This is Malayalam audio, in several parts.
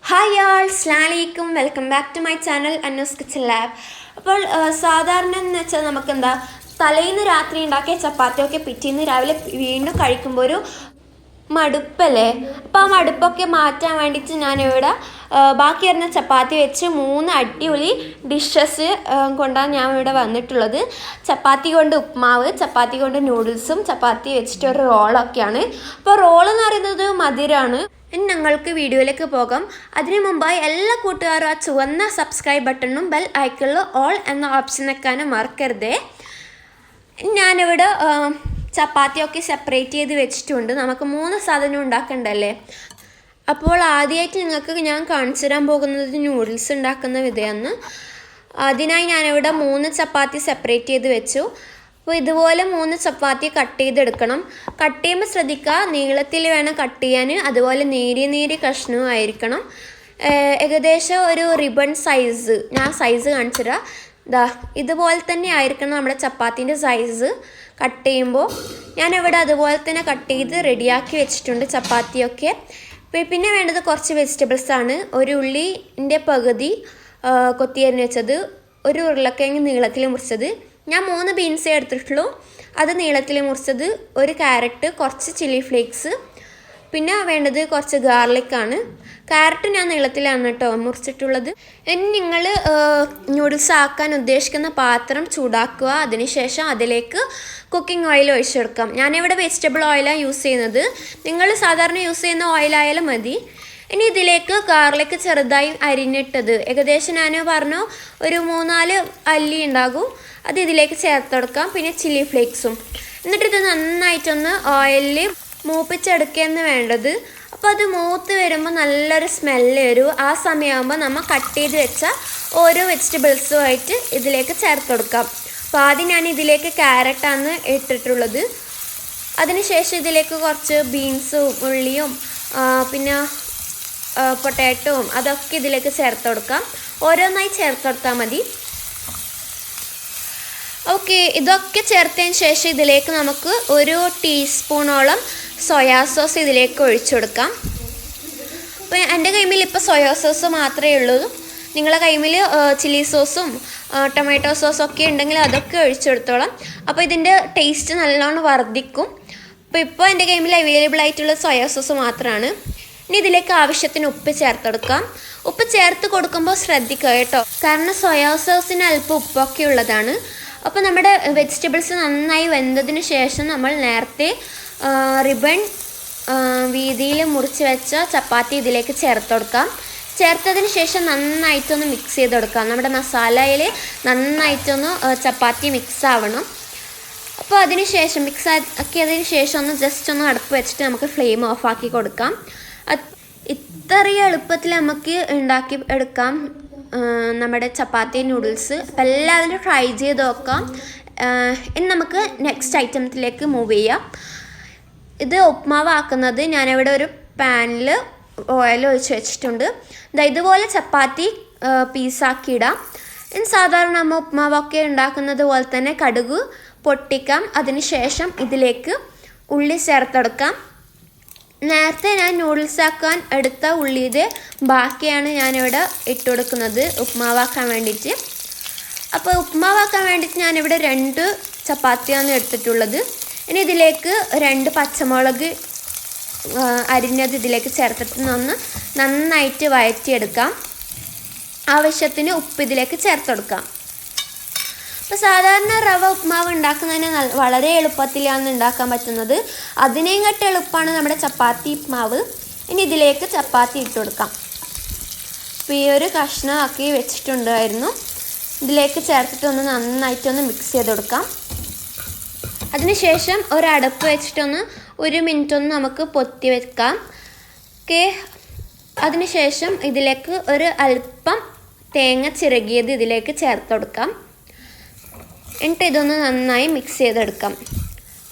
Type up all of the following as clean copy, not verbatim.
ഹായ് ആൾ, അസ്സലാമലൈക്കും. Welcome back to my channel Annu's kitchen lab. അപ്പോൾ സാധാരണ എന്ന് വെച്ചാൽ നമുക്കെന്താ തലേന്ന് രാത്രി ഉണ്ടാക്കിയ ചപ്പാത്തിയൊക്കെ പിറ്റേന്ന് രാവിലെ വീണ്ടും കഴിക്കുമ്പോൾ ഒരു മടുപ്പല്ലേ. അപ്പോൾ ആ മടുപ്പൊക്കെ മാറ്റാൻ വേണ്ടിയിട്ട് ഞാനിവിടെ ബാക്കി വരുന്ന ചപ്പാത്തി വെച്ച് 3 അടിപൊളി ഡിഷസ് കൊണ്ടാണ് ഞാൻ ഇവിടെ വന്നിട്ടുള്ളത്. ചപ്പാത്തി കൊണ്ട് ഉപ്മാവ്, ചപ്പാത്തി കൊണ്ട് നൂഡിൽസും, ചപ്പാത്തി വെച്ചിട്ട് ഒരു റോളൊക്കെയാണ്. അപ്പോൾ റോളെന്ന് പറയുന്നത് മധുരമാണ്. ഇനി ഞങ്ങൾക്ക് വീഡിയോയിലേക്ക് പോകാം. അതിനു മുമ്പായി എല്ലാ കൂട്ടുകാരും ആ ചുവന്ന സബ്സ്ക്രൈബ് ബട്ടണും ബെൽ ഐക്കണിൽ ഓൾ എന്ന ഓപ്ഷൻ വെക്കാനും മറക്കരുതേ. ഞാനിവിടെ ചപ്പാത്തിയൊക്കെ സെപ്പറേറ്റ് ചെയ്ത് വെച്ചിട്ടുണ്ട്. നമുക്ക് 3 സാധനം ഉണ്ടാക്കണ്ടല്ലേ. അപ്പോൾ ആദ്യമായിട്ട് നിങ്ങൾക്ക് ഞാൻ കാണിച്ചു തരാൻ പോകുന്നത് നൂഡിൽസ് ഉണ്ടാക്കുന്ന വിധമാണ്. അതിനായി ഞാനിവിടെ 3 ചപ്പാത്തി സെപ്പറേറ്റ് ചെയ്ത് വെച്ചു. അപ്പോൾ ഇതുപോലെ 3 ചപ്പാത്തി കട്ട് ചെയ്തെടുക്കണം. കട്ട് ചെയ്യുമ്പോൾ ശ്രദ്ധിക്കുക, നീളത്തിൽ വേണം കട്ട് ചെയ്യാൻ. അതുപോലെ നേരിയ കഷ്ണവും ആയിരിക്കണം. ഏകദേശം ഒരു റിബൺ സൈസ്, ഞാൻ സൈസ് കാണിച്ചു തരാം. ഇതുപോലെ തന്നെ ആയിരിക്കണം നമ്മുടെ ചപ്പാത്തിൻ്റെ സൈസ് കട്ട് ചെയ്യുമ്പോൾ. ഞാനിവിടെ അതുപോലെ തന്നെ കട്ട് ചെയ്ത് റെഡിയാക്കി വെച്ചിട്ടുണ്ട് ചപ്പാത്തിയൊക്കെ. പിന്നെ വേണ്ടത് കുറച്ച് വെജിറ്റബിൾസാണ്. ഒരു ഉള്ളിൻ്റെ പകുതി കൊത്തിയരിഞ്ഞ് വെച്ചത്, ഒരു ഉരുളക്കിഴങ്ങ് നീളത്തിൽ മുറിച്ചത്, ഞാൻ 3 ബീൻസേ എടുത്തിട്ടുള്ളൂ, അത് നീളത്തിൽ മുറിച്ചത്, ഒരു ക്യാരറ്റ്, കുറച്ച് ചില്ലി ഫ്ലേക്സ്, പിന്നെ വേണ്ടത് കുറച്ച് ഗാർലിക്കാണ്. ക്യാരറ്റ് ഞാൻ നീളത്തിലാണ് കേട്ടോ മുറിച്ചിട്ടുള്ളത്. ഇനി നിങ്ങൾ നൂഡിൽസ് ആക്കാൻ ഉദ്ദേശിക്കുന്ന പാത്രം ചൂടാക്കുക. അതിനുശേഷം അതിലേക്ക് കുക്കിംഗ് ഓയിൽ ഒഴിച്ചെടുക്കാം. ഞാനിവിടെ വെജിറ്റബിൾ ഓയിലാണ് യൂസ് ചെയ്യുന്നത്. നിങ്ങൾ സാധാരണ യൂസ് ചെയ്യുന്ന ഓയിലായാലും മതി. ഇനി ഇതിലേക്ക് ഗാർലിക്ക് ചെറുതായി അരിഞ്ഞിട്ടത്, ഏകദേശം ഞാൻ പറഞ്ഞു ഒരു 3-4 അല്ലി ഉണ്ടാകും, അത് ഇതിലേക്ക് ചേർത്തെടുക്കാം. പിന്നെ ചില്ലി ഫ്ലേക്സും. എന്നിട്ടിത് നന്നായിട്ടൊന്ന് ഓയിലിൽ മൂപ്പിച്ചെടുക്കുകയെന്ന് വേണ്ടത്. അപ്പോൾ അത് മൂത്ത് വരുമ്പോൾ നല്ലൊരു സ്മെല്ല് വരും. ആ സമയമാകുമ്പോൾ നമ്മൾ കട്ട് ചെയ്ത് വെച്ച ഓരോ വെജിറ്റബിൾസുമായിട്ട് ഇതിലേക്ക് ചേർത്ത് കൊടുക്കാം. അപ്പോൾ ആദ്യം ഞാൻ ഇതിലേക്ക് ക്യാരറ്റാണ് ഇട്ടിട്ടുള്ളത്. അതിനുശേഷം ഇതിലേക്ക് കുറച്ച് ബീൻസും ഉള്ളിയും പിന്നെ പൊട്ടാറ്റോവും അതൊക്കെ ഇതിലേക്ക് ചേർത്ത് കൊടുക്കാം. ഓരോന്നായി ചേർത്ത് കൊടുത്താൽ മതി. ഓക്കെ, ഇതൊക്കെ ചേർത്തതിന് ശേഷം ഇതിലേക്ക് നമുക്ക് 1 ടീസ്പൂണോളം സോയാ സോസ് ഇതിലേക്ക് ഒഴിച്ചു കൊടുക്കാം. അപ്പോൾ എൻ്റെ കൈമിൽ ഇപ്പോൾ സോയാ സോസ് മാത്രമേ ഉള്ളൂ. നിങ്ങളുടെ കൈമിൽ ചില്ലി സോസും ടൊമാറ്റോ സോസും ഒക്കെ ഉണ്ടെങ്കിൽ അതൊക്കെ ഒഴിച്ചെടുത്തോളാം. അപ്പോൾ ഇതിൻ്റെ ടേസ്റ്റ് നല്ലോണം വർദ്ധിക്കും. ഇപ്പോൾ എൻ്റെ കൈമിൽ അവൈലബിൾ ആയിട്ടുള്ള സോയാ സോസ് മാത്രമാണ്. ഇനി ഇതിലേക്ക് ആവശ്യത്തിന് ഉപ്പ് ചേർത്തെടുക്കാം. ഉപ്പ് ചേർത്ത് കൊടുക്കുമ്പോൾ ശ്രദ്ധിക്കുക കേട്ടോ, കാരണം സോയാ സോസിന് അല്പം ഉപ്പൊക്കെ ഉള്ളതാണ്. അപ്പോൾ നമ്മുടെ വെജിറ്റബിൾസ് നന്നായി വെന്തതിന് ശേഷം നമ്മൾ നേരത്തെ റിബൺ വീതിയിൽ മുറിച്ച് വെച്ച ചപ്പാത്തി ഇതിലേക്ക് ചേർത്ത് കൊടുക്കാം. ചേർത്തതിന് ശേഷം നന്നായിട്ടൊന്ന് മിക്സ് ചെയ്ത് കൊടുക്കാം. നമ്മുടെ മസാലയിൽ നന്നായിട്ടൊന്ന് ചപ്പാത്തി മിക്സ് ആവണം. അപ്പോൾ അതിന് ശേഷം മിക്സ് ആക്കിയതിന് ശേഷം ഒന്ന് ജസ്റ്റ് ഒന്ന് അടുപ്പ് വെച്ചിട്ട് നമുക്ക് ഫ്ലെയിം ഓഫ് ആക്കി കൊടുക്കാം. ഇത്രയും എളുപ്പത്തിൽ നമുക്ക് ഉണ്ടാക്കി എടുക്കാം നമ്മുടെ ചപ്പാത്തി നൂഡിൽസ്. അപ്പോൾ എല്ലാവരും ട്രൈ ചെയ്ത് നോക്കാം. ഇനി നമുക്ക് നെക്സ്റ്റ് ഐറ്റത്തിലേക്ക് മൂവ് ചെയ്യാം. ഇത് ഉപ്മാവ് ആക്കുന്നത് ഞാനിവിടെ ഒരു പാനിൽ ഓയിൽ ഒഴിച്ച് വെച്ചിട്ടുണ്ട്. ഇതുപോലെ ചപ്പാത്തി പീസാക്കി ഇടാം. ഇനി സാധാരണ നമ്മൾ ഉപ്മാവൊക്കെ ഉണ്ടാക്കുന്നത് പോലെ തന്നെ കടുക് പൊട്ടിക്കാം. അതിന് ശേഷം ഇതിലേക്ക് ഉള്ളി ചേർത്തെടുക്കാം. നേരത്തെ ഞാൻ നൂഡിൽസ് ആക്കാൻ എടുത്ത ഉള്ളിയുടെ ബാക്കിയാണ് ഞാനിവിടെ ഇട്ട് കൊടുക്കുന്നത് ഉപ്മാവാക്കാൻ വേണ്ടിയിട്ട്. അപ്പോൾ ഉപ്മാവാക്കാൻ വേണ്ടിയിട്ട് ഞാനിവിടെ 2 ചപ്പാത്തിയാണ് എടുത്തിട്ടുള്ളത്. ഇനി ഇതിലേക്ക് 2 പച്ചമുളക് അരിഞ്ഞത് ഇതിലേക്ക് ചേർത്തിട്ട് നന്നായിട്ട് വഴറ്റിയെടുക്കാം. ആവശ്യത്തിന് ഉപ്പ് ഇതിലേക്ക് ചേർത്ത് കൊടുക്കാം. അപ്പോൾ സാധാരണ റവ ഉപ്മാവ് ഉണ്ടാക്കുന്നതിന് വളരെ എളുപ്പത്തിലാണ് ഉണ്ടാക്കാൻ പറ്റുന്നത്. അതിനേക്കാട്ട് എളുപ്പമാണ് നമ്മുടെ ചപ്പാത്തി ഉപ്മാവ്. ഇനി ഇതിലേക്ക് ചപ്പാത്തി ഇട്ട് കൊടുക്കാം. അപ്പോൾ ഈ ഒരു കഷ്ണം ആക്കി വെച്ചിട്ടുണ്ടായിരുന്നു, ഇതിലേക്ക് ചേർത്തിട്ട് നന്നായിട്ടൊന്ന് മിക്സ് ചെയ്ത് കൊടുക്കാം. അതിനുശേഷം ഒരടപ്പ് വെച്ചിട്ടൊന്ന് 1 മിനിറ്റ് നമുക്ക് പൊത്തി വെക്കാം. ഓക്കെ, അതിനുശേഷം ഇതിലേക്ക് ഒരു അല്പം തേങ്ങ ചിരകിയത് ഇതിലേക്ക് ചേർത്ത് കൊടുക്കാം. എന്നിട്ട് ഇതൊന്ന് നന്നായി മിക്സ് ചെയ്തെടുക്കാം.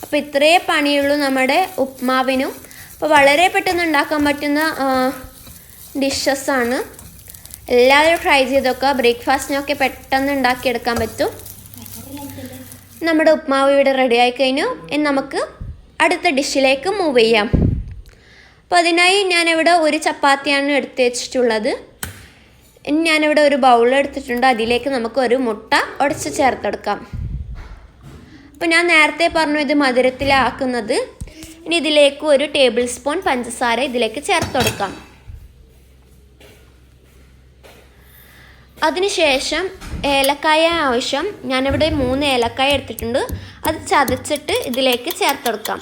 അപ്പോൾ ഇത്രയേ പണിയുള്ളൂ നമ്മുടെ ഉപ്മാവിനും. അപ്പോൾ വളരെ പെട്ടെന്ന് ഉണ്ടാക്കാൻ പറ്റുന്ന ഡിഷസാണ്. എല്ലാവരും ട്രൈ ചെയ്ത് നോക്കുക. ബ്രേക്ക്ഫാസ്റ്റിനൊക്കെ പെട്ടെന്ന് ഉണ്ടാക്കിയെടുക്കാൻ പറ്റും. നമ്മുടെ ഉപ്മാവ് ഇവിടെ റെഡി ആയി കഴിഞ്ഞു. ഇനി നമുക്ക് അടുത്ത ഡിഷിലേക്ക് മൂവ് ചെയ്യാം. അപ്പോൾ അതിനായി ഞാനിവിടെ ഒരു ചപ്പാത്തിയാണ് എടുത്ത് വെച്ചിട്ടുള്ളത്. ഇനി ഞാനിവിടെ ഒരു ബൗൾ എടുത്തിട്ടുണ്ട്. അതിലേക്ക് നമുക്ക് ഒരു മുട്ട ഉടച്ച് ചേർത്തെടുക്കാം. അപ്പോൾ ഞാൻ നേരത്തെ പറഞ്ഞു ഇത് മധുരത്തിലാക്കുന്നത്. ഇനി ഇതിലേക്ക് ഒരു ടേബിൾ സ്പൂൺ പഞ്ചസാര ഇതിലേക്ക് ചേർത്തെടുക്കാം. അതിനുശേഷം ഏലക്കായ ആവശ്യം. ഞാനിവിടെ 3 ഏലക്കായ എടുത്തിട്ടുണ്ട്. അത് ചതച്ചിട്ട് ഇതിലേക്ക് ചേർത്തെടുക്കാം.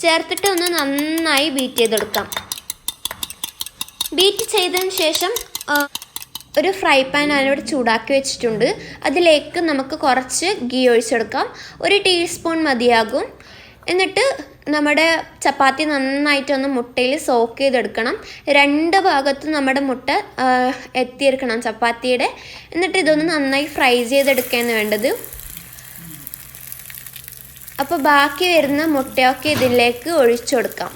ചേർത്തിട്ട് ഒന്ന് നന്നായി ബീറ്റ് ചെയ്തെടുക്കാം. ബീറ്റ് ചെയ്തതിന് ശേഷം ഒരു ഫ്രൈ പാൻ ഞാനിവിടെ ചൂടാക്കി വെച്ചിട്ടുണ്ട്. അതിലേക്ക് നമുക്ക് കുറച്ച് ഗീ ഒഴിച്ചെടുക്കാം. 1 ടീസ്പൂൺ മതിയാകും. എന്നിട്ട് നമ്മുടെ ചപ്പാത്തി നന്നായിട്ടൊന്ന് മുട്ടയിൽ സോക്ക് ചെയ്തെടുക്കണം. 2 ഭാഗത്തും നമ്മുടെ മുട്ട എത്തിയെടുക്കണം ചപ്പാത്തിയുടെ. എന്നിട്ട് ഇതൊന്ന് നന്നായി ഫ്രൈ ചെയ്തെടുക്കുകയാണ് വേണ്ടത്. അപ്പോൾ ബാക്കി വരുന്ന മുട്ടയൊക്കെ ഇതിലേക്ക് ഒഴിച്ചു കൊടുക്കാം.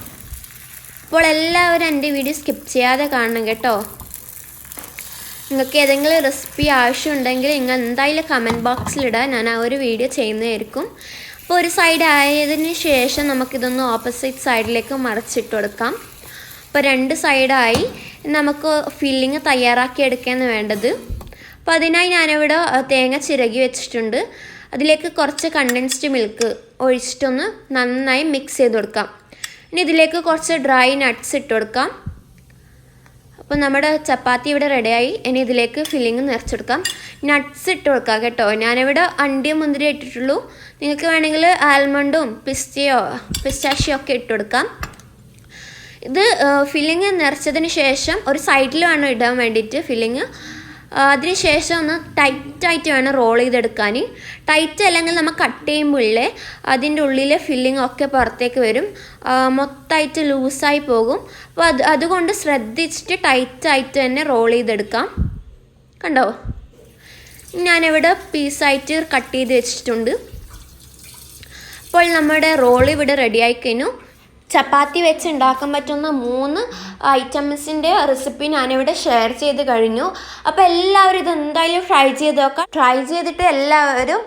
അപ്പോൾ എല്ലാവരും എൻ്റെ വീഡിയോ സ്കിപ്പ് ചെയ്യാതെ കാണണം കേട്ടോ. നിങ്ങൾക്ക് ഏതെങ്കിലും റെസിപ്പി ആവശ്യമുണ്ടെങ്കിൽ നിങ്ങൾ എന്തായാലും കമൻറ്റ് ബോക്സിലിടാൻ, ഞാൻ ആ ഒരു വീഡിയോ ചെയ്യുന്നതായിരിക്കും. അപ്പോൾ ഒരു സൈഡ് ആയതിന് ശേഷം നമുക്കിതൊന്ന് ഓപ്പോസിറ്റ് സൈഡിലേക്ക് മറിച്ചിട്ട് കൊടുക്കാം. അപ്പോൾ 2 സൈഡായി. നമുക്ക് ഫില്ലിങ് തയ്യാറാക്കി എടുക്കുകയാണ് വേണ്ടത്. അപ്പോൾ അതിനായി ഞാനിവിടെ തേങ്ങ ചിരകി വെച്ചിട്ടുണ്ട്. അതിലേക്ക് കുറച്ച് കണ്ടൻസ്ഡ് മിൽക്ക് ഒഴിച്ചിട്ടൊന്ന് നന്നായി മിക്സ് ചെയ്ത് കൊടുക്കാം. ഇനി ഇതിലേക്ക് കുറച്ച് ഡ്രൈ നട്ട്സ് ഇട്ട് കൊടുക്കാം. അപ്പോൾ നമ്മുടെ ചപ്പാത്തി ഇവിടെ റെഡിയായി. ഇനി ഇതിലേക്ക് ഫില്ലിങ് നിറച്ചെടുക്കാം. നട്ട്സ് ഇട്ട് കൊടുക്കാം കേട്ടോ. ഞാനിവിടെ അണ്ടിയും മുന്തിരി ഇട്ടിട്ടുള്ളൂ. നിങ്ങൾക്ക് വേണമെങ്കിൽ ആൽമണ്ടും പിസ്റ്റാഷ്യോ ഒക്കെ ഇട്ട് കൊടുക്കാം. ഇത് ഫില്ലിങ് നിറച്ചതിന് ശേഷം ഒരു സൈഡിൽ വേണം ഇടാൻ വേണ്ടിയിട്ട് ഫില്ലിങ്. അതിനുശേഷം ഒന്ന് ടൈറ്റായിട്ട് വേണം റോൾ ചെയ്തെടുക്കാൻ. ടൈറ്റ് അല്ലെങ്കിൽ നമ്മൾ കട്ട് ചെയ്യുമ്പോഴേ അതിൻ്റെ ഉള്ളിലെ ഫില്ലിംഗ് ഒക്കെ പുറത്തേക്ക് വരും, മൊത്തമായിട്ട് ലൂസായി പോകും. അപ്പോൾ അതുകൊണ്ട് ശ്രദ്ധിച്ചിട്ട് ടൈറ്റായിട്ട് തന്നെ റോൾ ചെയ്തെടുക്കാം. കണ്ടോ, ഞാനിവിടെ പീസായിട്ട് കട്ട് ചെയ്ത് വെച്ചിട്ടുണ്ട്. അപ്പോൾ നമ്മുടെ റോൾ ഇവിടെ റെഡിയായി കഴിഞ്ഞു. ചപ്പാത്തി വെച്ച് ഉണ്ടാക്കാൻ പറ്റുന്ന 3 ഐറ്റംസിൻ്റെ റെസിപ്പി ഞാനിവിടെ ഷെയർ ചെയ്ത് കഴിഞ്ഞു. അപ്പോൾ എല്ലാവരും ഇതെന്തായാലും ട്രൈ ചെയ്ത് നോക്കാം. ട്രൈ ചെയ്തിട്ട് എല്ലാവരും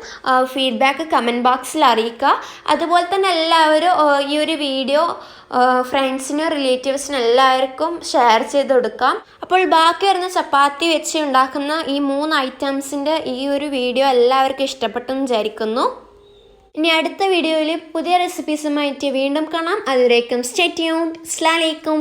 ഫീഡ്ബാക്ക് കമൻറ്റ് ബോക്സിൽ അറിയിക്കുക. അതുപോലെ തന്നെ എല്ലാവരും ഈ ഒരു വീഡിയോ ഫ്രണ്ട്സിനും റിലേറ്റീവ്സിനും എല്ലാവർക്കും ഷെയർ ചെയ്ത് കൊടുക്കാം. അപ്പോൾ ബാക്കി വരുന്ന ചപ്പാത്തി വെച്ച് ഉണ്ടാക്കുന്ന ഈ 3 ഐറ്റംസിൻ്റെ ഈ ഒരു വീഡിയോ എല്ലാവർക്കും ഇഷ്ടപ്പെട്ടെന്ന് വിചാരിക്കുന്നു. ഇനി അടുത്ത വീഡിയോയിൽ പുതിയ റെസിപ്പീസുമായിട്ട് വീണ്ടും കാണാം. അതുവരേക്കും സ്റ്റേ ട്യൂൺഡ്. അസ്സലാമു അലൈക്കും.